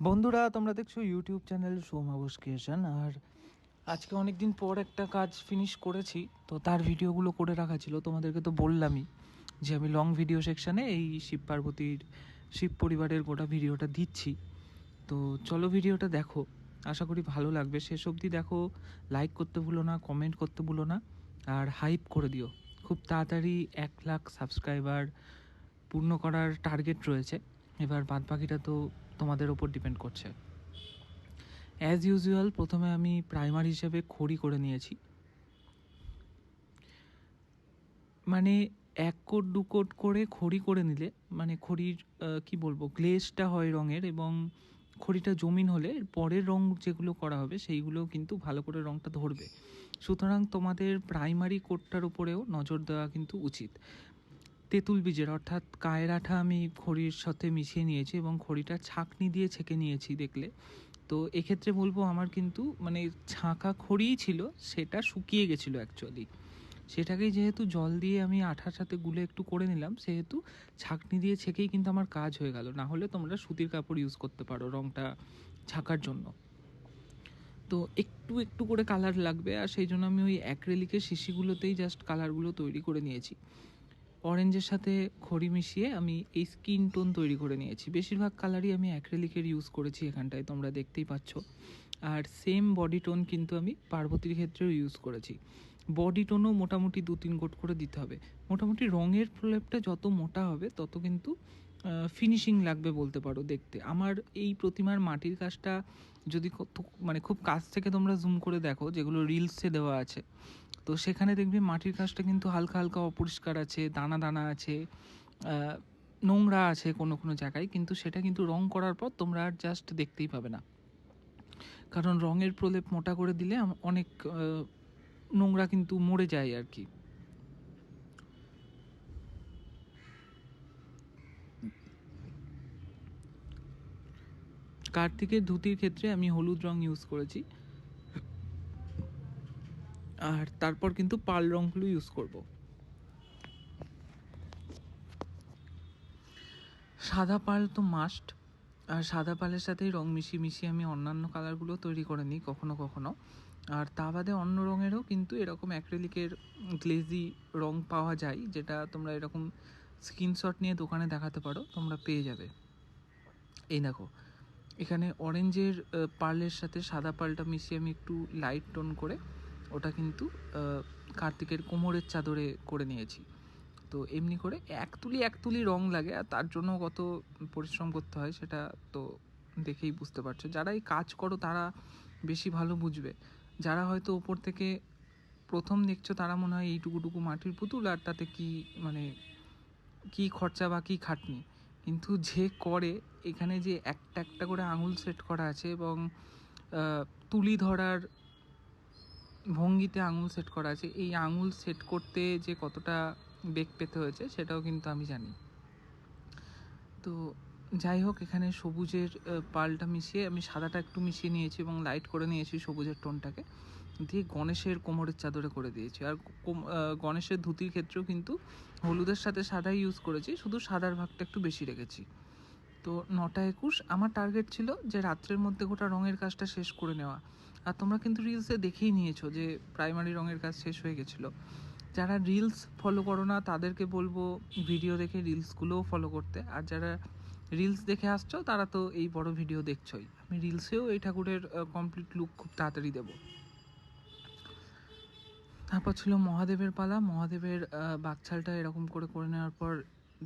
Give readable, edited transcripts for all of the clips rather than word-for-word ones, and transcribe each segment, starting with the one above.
বন্ধুরা, তোমরা দেখছো ইউটিউব চ্যানেল সোমাবস ক্রিয়েশন। আর আজকে অনেক দিন পর একটা কাজ ফিনিশ করেছি, তো তার ভিডিওগুলো করে রাখা ছিল। তোমাদেরকে তো বললামই যে আমি লং ভিডিও সেকশানে এই শিব পার্বতীর শিব পরিবারের গোটা ভিডিওটা দিচ্ছি। তো চলো ভিডিওটা দেখো, আশা করি ভালো লাগবে। শেষ অবধি দেখো, লাইক করতে ভুলো না, কমেন্ট করতে ভুলো না, আর হাইপ করে দিও। খুব তাড়াতাড়ি 1 লাখ সাবস্ক্রাইবার পূর্ণ করার টার্গেট রয়েছে। এবার বাদবাকিটা তো তোমাদের ওপর ডিপেন্ড করছে। অ্যাজ ইউজুয়াল প্রথমে আমি প্রাইমার হিসেবে খড়ি করে নিয়েছি। মানে 1 কোট 2 কোট করে খড়ি করে নিলে মানে খড়ির কি বলবো, গ্লেজটা হয় রঙের, এবং খড়িটা জমিন হলে পরের রং যেগুলো করা হবে সেইগুলোও কিন্তু ভালো করে রঙটা ধরবে। সুতরাং তোমাদের প্রাইমারি কোটটার উপরেও নজর দেওয়া কিন্তু উচিত। তেঁতুল বীজের অর্থাৎ কায়ের আঠা আমি খড়ির সাথে মিশিয়ে নিয়েছি এবং খড়িটা ছাঁকনি দিয়ে ছেঁকে নিয়েছি দেখলে। তো এক্ষেত্রে বলবো আমার কিন্তু মানে ছাঁকা খড়িই ছিল, সেটা শুকিয়ে গেছিলো অ্যাকচুয়ালি। সেটাকেই যেহেতু জল দিয়ে আমি আঠার সাথে গুলে একটু করে নিলাম, সেহেতু ছাঁকনি দিয়ে ছেঁকেই কিন্তু আমার কাজ হয়ে গেল। না হলে তোমরা সুতির কাপড় ইউজ করতে পারো রঙটা ছাঁকার জন্য। তো একটু একটু করে কালার লাগবে, আর সেই জন্য আমি ওই অ্যাক্রেলিকের শিশিগুলোতেই জাস্ট কালারগুলো তৈরি করে নিয়েছি। অরেঞ্জের সাথে খড়ি মিশিয়ে আমি এই স্কিন টোন তৈরি করে নিয়েছি। বেশিরভাগ কালারই আমি অ্যাক্রেলিকের ইউজ করেছি এখানটায়, তোমরা দেখতেই পাচ্ছ। আর সেম বডি টোন কিন্তু আমি পার্বতীর ক্ষেত্রেও ইউজ করেছি। বডি টোনও মোটামুটি 2-3 কোট করে দিতে হবে। মোটামুটি রঙের প্রলেপটা যত মোটা হবে তত কিন্তু ফিনিশিং লাগবে বলতে পারো দেখতে। আমার এই প্রতিমার মাটির কাজটা যদি মানে খুব কাছ থেকে তোমরা জুম করে দেখো, যেগুলো রিলসে দেওয়া আছে, তো সেখানে দেখবি মাটির কাজটা কিন্তু হালকা হালকা অপরিষ্কার আছে, দানা দানা আছে, নোংরা আছে কোনো কোনো জায়গায়, কিন্তু সেটা কিন্তু রং করার পর তোমরা আর জাস্ট দেখতেই পাবে না। কারণ রঙের প্রলেপ মোটা করে দিলে অনেক নোংরা কিন্তু মরে যায় আর কি। কার্তিকের ধুতির ক্ষেত্রে আমি হলুদ রং ইউজ করেছি, আর তারপর কিন্তু পাল রঙগুলো ইউজ করব। সাদা পাল তো মাস্ট, আর সাদা পালের সাথেই রং মিশিয়ে মিশিয়ে আমি অন্যান্য কালারগুলো তৈরি করে নিই কখনো কখনো। আর তা বাদে অন্য রঙেরও কিন্তু এরকম অ্যাক্রিলিকের গ্লেজি রং পাওয়া যায়, যেটা তোমরা এরকম স্ক্রিনশট নিয়ে দোকানে দেখাতে পারো, তোমরা পেয়ে যাবে। এই দেখো, এখানে অরেঞ্জের পার্লের সাথে সাদা পালটা মিশিয়ে আমি একটু লাইট টোন করে ওটা কিন্তু কার্তিকের কোমরের চাদরে করে নিয়েছি। তো এমনি করে এক তুলি রং লাগে, আর তার জন্য কত পরিশ্রম করতে হয় সেটা তো দেখেই বুঝতে পারছো। যারা এই কাজ করো তারা বেশি ভালো বুঝবে। যারা হয়তো ওপর থেকে প্রথম দেখছো তারা মনে হয় এইটুকুটুকু মাটির পুতুল আর তাতে কি মানে কি খরচা বা কী খাটনি, কিন্তু যে করে এখানে যে একটা একটা করে আঙুল সেট করা আছে, এবং তুলি ধরার ভঙ্গিতে আঙুল সেট করা আছে, এই আঙুল সেট করতে যে কতটা বেগ পেতে হয়েছে সেটাও কিন্তু আমি জানি। তো যাই হোক, এখানে সবুজের পালটা মিশিয়ে আমি সাদাটা একটু মিশিয়ে নিয়েছি এবং লাইট করে নিয়েছি সবুজের টোনটাকে, দিয়ে গণেশের কোমরের চাদরে করে দিয়েছি। আর গণেশের ধুতির ক্ষেত্রেও কিন্তু হলুদের সাথে সাদাই ইউজ করেছি, শুধু সাদার ভাগটা একটু বেশি রেখেছি। তো 9টা 21 আমার টার্গেট ছিল যে রাত্রের মধ্যে গোটা রঙের কাজটা শেষ করে নেওয়া। আর তোমরা কিন্তু রিলসে দেখেই নিয়েছো যে প্রাইমারি রঙের কাজ শেষ হয়ে গেছিলো। যারা রিলস ফলো করো না তাদেরকে বলবো ভিডিও দেখে রিলসগুলোও ফলো করতে, আর যারা রিলস দেখে আসছো তারা তো এই বড় ভিডিও দেখছোই। আমি রিলসেও এই ঠাকুরের কমপ্লিট লুক খুব তাড়াতাড়ি দেবো। তারপর ছিল মহাদেবের পালা। মহাদেবের বাকছালটা এরকম করে করে নেওয়ার পর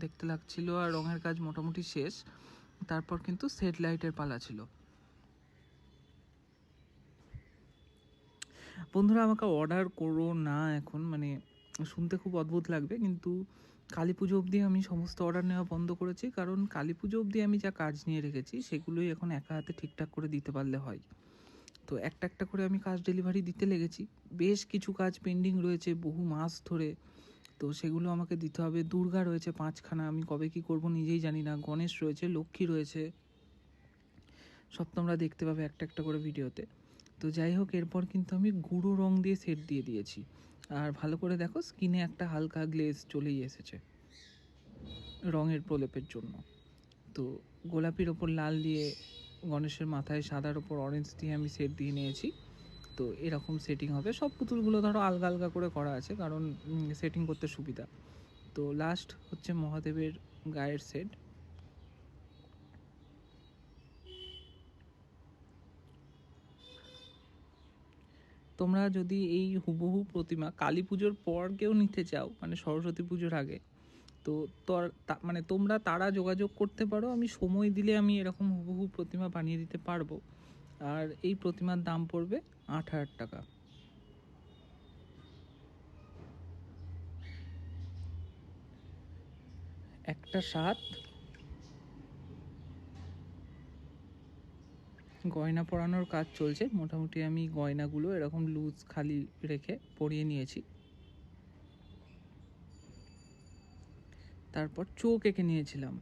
দেখতে লাগছিল, আর রঙের কাজ মোটামুটি শেষ। তারপর কিন্তু সেট লাইটের পালা ছিল। বন্ধুরা, আমাকে অর্ডার করো না এখন, মানে শুনতে খুব অদ্ভুত লাগবে, কিন্তু কালী পুজো অবধি আমি সমস্ত অর্ডার নেওয়া বন্ধ করেছি। কারণ কালী পুজো অবধি আমি যা কাজ নিয়ে রেখেছি সেগুলোই এখন একা হাতে ঠিকঠাক করে দিতে পারলে হয়। তো একটা একটা করে আমি কাজ ডেলিভারি দিতে লেগেছি। বেশ কিছু কাজ পেন্ডিং রয়েছে বহু মাস ধরে, তো সেগুলো আমাকে দিতে হবে। দুর্গা রয়েছে 5খানা, আমি কবে কী করব নিজেই জানি না। গণেশ রয়েছে, লক্ষ্মী রয়েছে, সব তোমরা দেখতে পাবে একটা একটা করে ভিডিওতে। তো যাই হোক, এরপর কিন্তু আমি গুঁড়ো রং দিয়ে সেট দিয়ে দিয়েছি। আর ভালো করে দেখো, স্কিনে একটা হালকা গ্লেজ চলেই এসেছে রঙের প্রলেপের জন্য। তো গোলাপির ওপর লাল দিয়ে গণেশের মাথায় সাদার ওপর অরেঞ্জ দিয়ে আমি সেট দিয়ে নিয়েছি। তো এরকম সেটিং হবে। সব পুতুলগুলো ধরো আলগা আলগা করে করা আছে, কারণ সেটিং করতে সুবিধা। তো লাস্ট হচ্ছে মহাদেবের গায়ের সেট। তোমরা যদি এই হুবহু প্রতিমা কালী পুজোর পর কেউ নিতে চাও, মানে সরস্বতী পুজোর আগে, তো মানে তোমরা তারা যোগাযোগ করতে পারো। আমি সময় দিলে আমি এরকম হুবহু প্রতিমা বানিয়ে দিতে পারবো। আর এই প্রতিমার দাম পড়বে 8,000 টাকা। একটা সাত গয়না পরানোর কাজ চলছে। মোটামুটি আমি গয়নাগুলো এরকম লুজ খালি রেখে পরিয়ে নিয়েছি। তারপর চোখ এঁকে নিয়েছিলাম।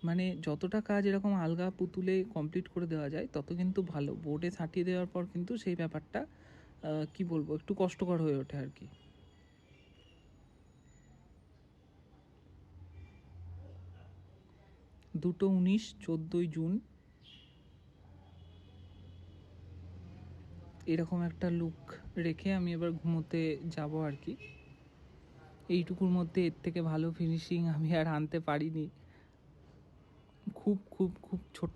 মানে যতটা কাজ এরকম আলগা পুতুলে কমপ্লিট করে দেওয়া যায় তত কিন্তু ভালো। বোর্ডে ছাটিয়ে দেওয়ার পর কিন্তু সেই ব্যাপারটা কি বলবো, একটু কষ্টকর হয়ে ওঠে আর কি। 2/19, 14ই জুন এরকম একটা লুক রেখে আমি এবার ঘুমোতে যাব আর কি। এইটুকুর মধ্যে এর থেকে ভালো ফিনিশিং আমি আর আনতে পারিনি। খুব খুব খুব ছোট।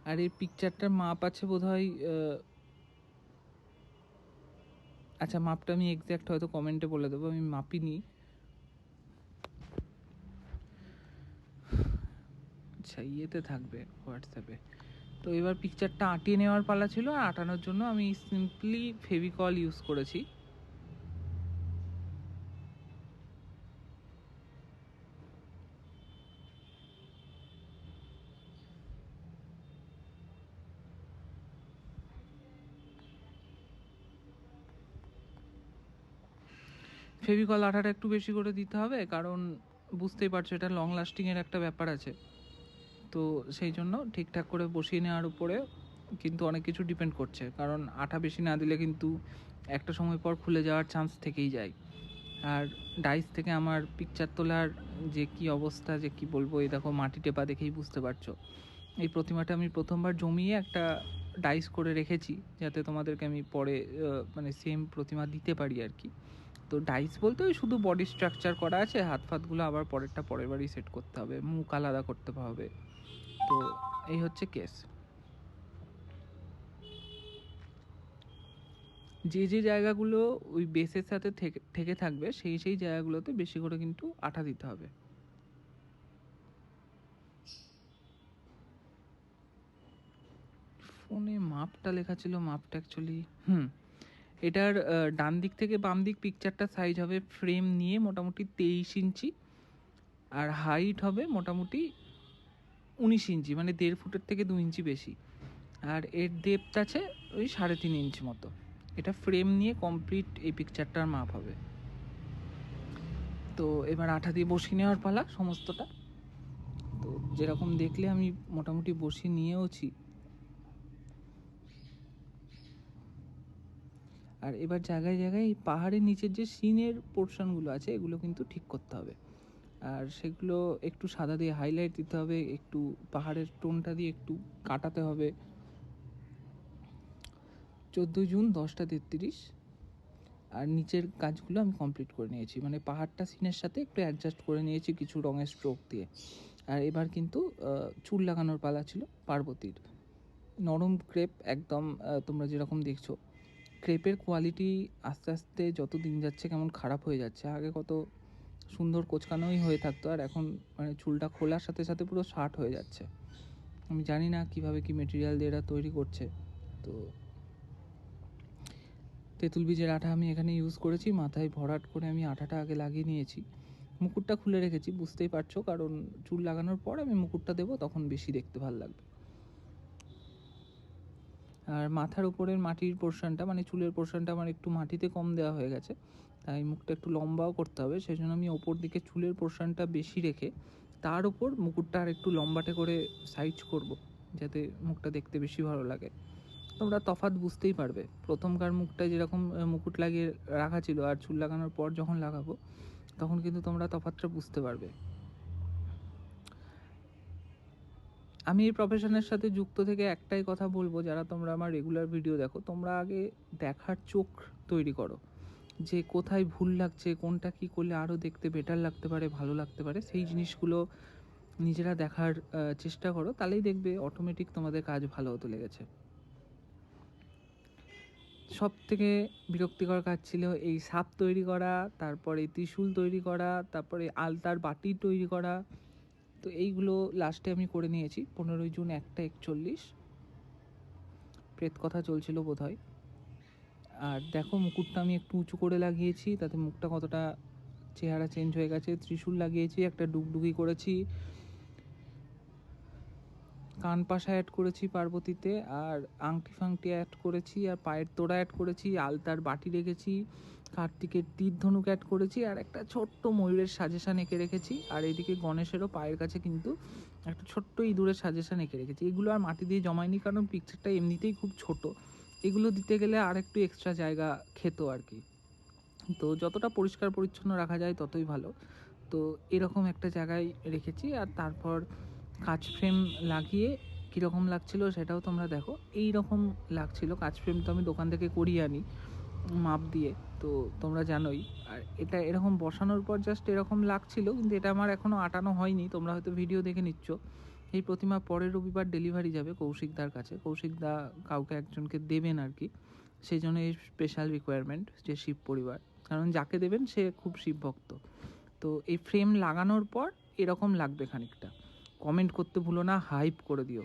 আর এই পিকচারটার মাপ আছে বোধহয়, আচ্ছা মাপটা আমি এক্স্যাক্ট হয়তো কমেন্টে বলে দেবো, আমি মাপিনি। আচ্ছা ইয়েতে থাকবে হোয়াটসঅ্যাপে। তো এবার পিকচারটা আঁটিয়ে নেওয়ার পালা ছিল, আর আটানোর জন্য আমি সিম্পলি ফেভিকল ইউজ করেছি। ফেভিকল আঠাটা একটু বেশি করে দিতে হবে, কারণ বুঝতেই পারছো এটা লং লাস্টিংয়ের একটা ব্যাপার আছে। তো সেই জন্য ঠিকঠাক করে বসিয়ে নেওয়ার উপরে কিন্তু অনেক কিছু ডিপেন্ড করছে, কারণ আঠা বেশি না দিলে কিন্তু একটা সময় পর খুলে যাওয়ার চান্স থেকেই যায়। আর ডাইস থেকে আমার পিকচার তোলার যে কি অবস্থা, যে কি বলবো, এই দেখো মাটি টেপা দেখেই বুঝতে পারছো। এই প্রতিমাটা আমি প্রথমবার জমিয়ে একটা ডাইস করে রেখেছি, যাতে তোমাদেরকে আমি পরে মানে সেম প্রতিমা দিতে পারি আর কি। তো ডাইস বলতে ওই শুধু বডি স্ট্রাকচার করা আছে, হাত ফাতগুলো আবার পরেরটা পরের বারই সেট করতে হবে, মুখ আলাদা করতে হবে। তো এই হচ্ছে কেস। যে যে জায়গাগুলো ওই বেসের সাথে থেকে থাকবে সেই সেই জায়গাগুলোতে বেশি করে কিন্তু আঠা দিতে হবে। ফোনে মাপটা লেখা ছিল, মাপটা অ্যাকচুয়ালি এটার ডান দিক থেকে বাম দিক পিকচারটা সাইজ হবে ফ্রেম নিয়ে মোটামুটি 23 ইঞ্চি, আর হাইট হবে মোটামুটি 19 ইঞ্চি, মানে 1.5 ফুটের থেকে 2 ইঞ্চি বেশি। আর এর ডেপথ আছে ওই 3.5 ইঞ্চি মতো। এটা ফ্রেম নিয়ে কমপ্লিট এই পিকচারটার মাপ হবে। তো এবার আঠা দিয়ে বসিয়ে নেওয়ার পালা সমস্তটা। তো যেরকম দেখলে আমি মোটামুটি বসিয়ে নিয়েওছি। আর এবার জায়গায় জায়গায় এই পাহাড়ের নিচের যে সিনের পোর্শনগুলো আছে এগুলো কিন্তু ঠিক করতে হবে, আর সেগুলো একটু সাদা দিয়ে হাইলাইট দিতে হবে, একটু পাহাড়ের টোনটা দিয়ে একটু কাটাতে হবে। 14 জুন 10টা 33। আর নিচের কাজগুলো আমি কমপ্লিট করে নিয়েছি, মানে পাহাড়টা সিনের সাথে একটু অ্যাডজাস্ট করে নিয়েছি কিছু রঙের স্ট্রোক দিয়ে। আর এবার কিন্তু চুল লাগানোর পালা ছিল পার্বতীর। নরম ক্রেপ একদম, তোমরা যেরকম দেখছো ক্রেপের কোয়ালিটি আস্তে আস্তে যত দিন যাচ্ছে কেমন খারাপ হয়ে যাচ্ছে। আগে কত সুন্দর কোচকানোই হয়ে থাকতো, আর এখন মানে চুলটা খোলার সাথে সাথে পুরো শার্ট হয়ে যাচ্ছে। আমি জানি না কিভাবে কি মেটেরিয়াল দিয়ে এরা তৈরি করছে। তো তেঁতুল বীজের আঠা আমি এখানে ইউজ করেছি, মাথায় ভরাট করে আমি আঠাটা আগে লাগিয়ে নিয়েছি। মুকুটটা খুলে রেখেছি, বুঝতেই পারছো, কারণ চুল লাগানোর পর আমি মুকুটটা দেবো, তখন বেশি দেখতে ভালো লাগবে। আর মাথার উপরের মাটির পোর্শনটা, মানে চুলের পোর্শনটা আমার একটু মাটিতে কম দেওয়া হয়ে গেছে, তাই মুখটা একটু লম্বাও করতে হবে। সেই জন্য আমি ওপর দিকে চুলের পোর্শনটা বেশি রেখে তার ওপর মুকুটটা আর একটু লম্বাটে করে সাইজ করব, যাতে মুখটা দেখতে বেশি ভালো লাগে। তোমরা তফাৎ বুঝতেই পারবে, প্রথমকার মুখটা যেরকম মুকুট লাগিয়ে রাখা ছিল আর চুল লাগানোর পর যখন লাগাবো তখন কিন্তু তোমরা তফাৎটা বুঝতে পারবে। আমি এই প্রফেশনের সাথে যুক্ত থেকে একটাই কথা বলবো, যারা তোমরা আমার রেগুলার ভিডিও দেখো, তোমরা আগে দেখার চোখ তৈরি করো, যে কোথায় ভুল লাগছে, কোনটা কী করলে আরও দেখতে বেটার লাগতে পারে, ভালো লাগতে পারে, সেই জিনিসগুলো নিজেরা দেখার চেষ্টা করো, তাহলেই দেখবে অটোমেটিক তোমাদের কাজ ভালো হতে লেগেছে। সব থেকে বিরক্তিকর কাজ ছিল এই সাপ তৈরি করা, তারপরে ত্রিশূল তৈরি করা, তারপরে আলতার বাটি তৈরি করা। তো এইগুলো লাস্টে আমি করে নিয়েছি 15ই জুন 1:41। প্রেত কথা চলছিল বোধহয়। আর দেখো মুকুটটা আমি একটু উঁচু করে লাগিয়েছি, তাতে মুখটা কতটা চেহারা চেঞ্জ হয়ে গেছে। ত্রিশূল লাগিয়েছি, একটা ডুগডুগি করেছি, কান পাশা অ্যাড করেছি পার্বতীতে, আর আংটি ফাংটি অ্যাড করেছি, আর পায়ের তোড়া অ্যাড করেছি, আলতার বাটি রেখেছি, কার্তিকের তীর ধনুক অ্যাড করেছি, আর একটা ছোট্ট ময়ূরের সাজেশান এঁকে রেখেছি। আর এইদিকে গণেশেরও পায়ের কাছে কিন্তু একটা ছোট্ট ইঁদুরের সাজেশান এঁকে রেখেছি। এগুলো আর মাটি দিয়ে জমাইনি, কারণ পিকচারটা এমনিতেই খুব ছোট, এগুলো দিতে গেলে আর একটু এক্সট্রা জায়গা খেত আর কি। তো যতটা পরিষ্কার পরিচ্ছন্ন রাখা যায় ততই ভালো। তো এরকম একটা জায়গায় রেখেছি। আর তারপর কাচ ফ্রেম লাগিয়ে কীরকম লাগছিল সেটাও তোমরা দেখো। এই রকম লাগছিল। কাচ ফ্রেম তো আমি দোকান থেকে করিয়ে আনি মাপ দিয়ে, তো তোমরা জানোই। আর এটা এরকম বসানোর পর জাস্ট এরকম লাগছিল, কিন্তু এটা আমার এখনও আটানো হয়নি, তোমরা হয়তো ভিডিও দেখে নিচ্ছ। এই প্রতিমা পরের রবিবার ডেলিভারি যাবে কৌশিকদার কাছে। কৌশিকদা কাউকে একজনকে দেবেন আর কি, সেই জন্য এই স্পেশাল রিকোয়ারমেন্ট যে শিব পরিবার, কারণ যাকে দেবেন সে খুব শিব ভক্ত। তো এই ফ্রেম লাগানোর পর এরকম লাগবে খানিকটা। কমেন্ট করতে ভুলো না, হাইপ করে দিও।